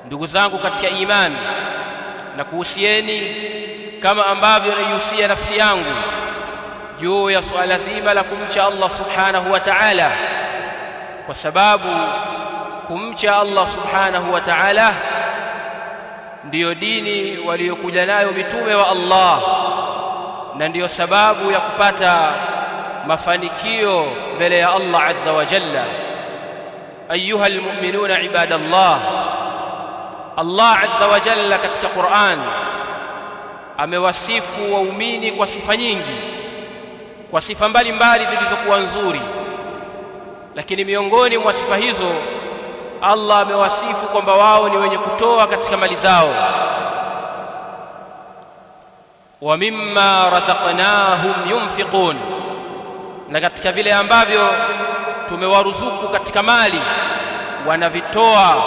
Ndugu zangu katika imani, na kuhusieni kama ambavyo naihusia nafsi yangu juu ya suala zima la kumcha Allah subhanahu wa ta'ala, kwa sababu kumcha Allah subhanahu wa ta'ala ndiyo dini waliokuja nayo mitume wa Allah, na ndiyo sababu ya kupata mafanikio mbele ya Allah azza wa jalla. Ayuha almu'minuna ibadallah, Allah azza wa jalla katika Qur'an amewasifu waumini kwa sifa nyingi, kwa sifa mbalimbali zilizokuwa nzuri, lakini miongoni mwa sifa hizo Allah amewasifu kwamba wao ni wenye kutoa katika mali zao. Wa mimma razaqnahum yunfiqun, na katika vile ambavyo tumewaruzuku katika mali wanavitoa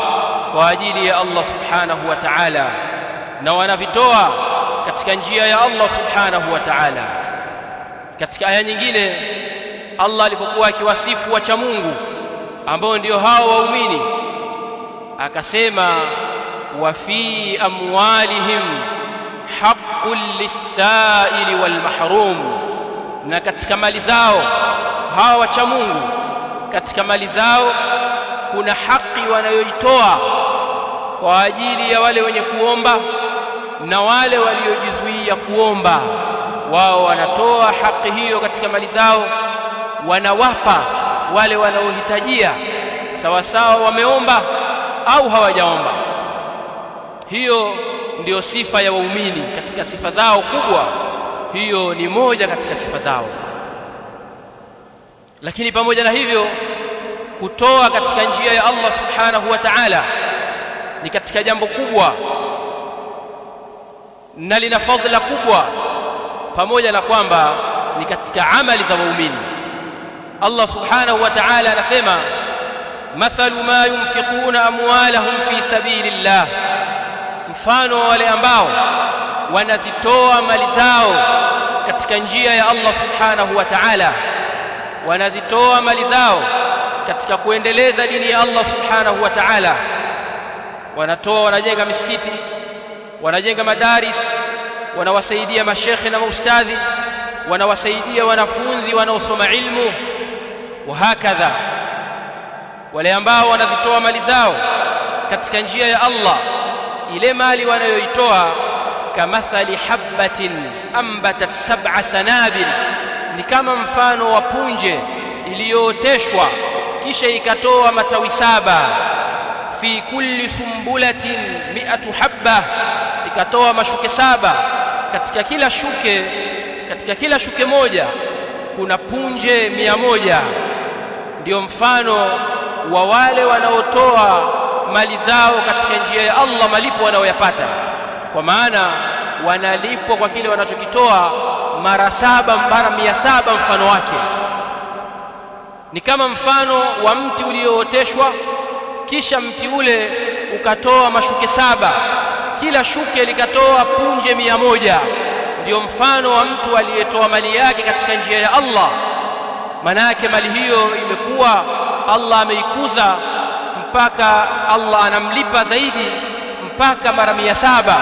kwa ajili ya Allah subhanahu wa ta'ala, na wanavitoa katika njia ya Allah subhanahu wa ta'ala. Katika aya nyingine Allah alipokuwa akiwasifu wacha Mungu ambao ndio hao waumini, akasema wa fi amwalihim haqqul lis-sa'ili wal mahrum, na katika mali zao hawa wacha Mungu, katika mali zao kuna haki wanayoitoa kwa ajili ya wale wenye kuomba na wale waliojizuia kuomba. Wao wanatoa haki hiyo katika mali zao, wanawapa wale wanaohitajia sawa sawa wameomba au hawajaomba. Hiyo ndiyo sifa ya waumini katika sifa zao kubwa, hiyo ni moja katika sifa zao. Lakini pamoja na hivyo, kutoa katika njia ya Allah subhanahu wa ta'ala ni katika jambo kubwa na lina fadhila kubwa, pamoja na kwamba ni katika amali za waumini. Allah subhanahu wa ta'ala anasema mathalu ma yunfiquna amwalahum fi sabilillah, mfano wale ambao wanazitoa mali zao katika njia ya Allah subhanahu wa ta'ala, wanazitoa mali zao katika kuendeleza dini ya Allah subhanahu wa ta'ala. Wanatoa, wanajenga misikiti, wanajenga madaris, wanawasaidia mashekhe na maustadhi, wanawasaidia wanafunzi wanaosoma ilmu, wa hakadha. Wale ambao wanazitoa mali zao katika njia ya Allah, ile mali wanayoitoa kamathali habbatin ambatat sab'a sanabil, ni kama mfano wa punje iliyooteshwa kisha ikatoa matawi 7. Fi kulli sumbulatin 100 habba, ikatoa mashuke 7. Katika kila shuke moja kuna punje 100. Ndio mfano wa wale wanaotoa mali zao katika njia ya Allah, malipo wanaoyapata, kwa maana wanalipwa kwa kile wanachokitoa mara 7, mara 700 mfano wake. Ni kama mfano wa mti uliooteshwa kisha mti ule ukatoa mashuke 7, kila shuke likatoa punje 100. Ndio mfano wa mtu aliyetoa mali yake katika njia ya Allah. Manake mali hiyo imekuwa Allah ameikuza mpaka Allah anamlipa zaidi mpaka mara 700.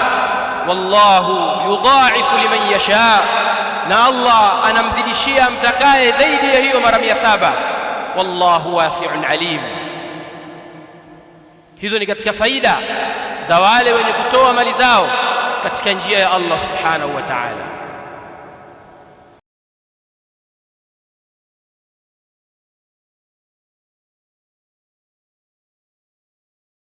Wallahu yudha'ifu liman yasha, na Allah anamzidishia mtakaye zaidi ya hiyo mara 700. Wallahu wasi'un alim. Hizo ni katika faida za wale wenye kutoa mali zao katika njia ya Allah subhanahu wa ta'ala.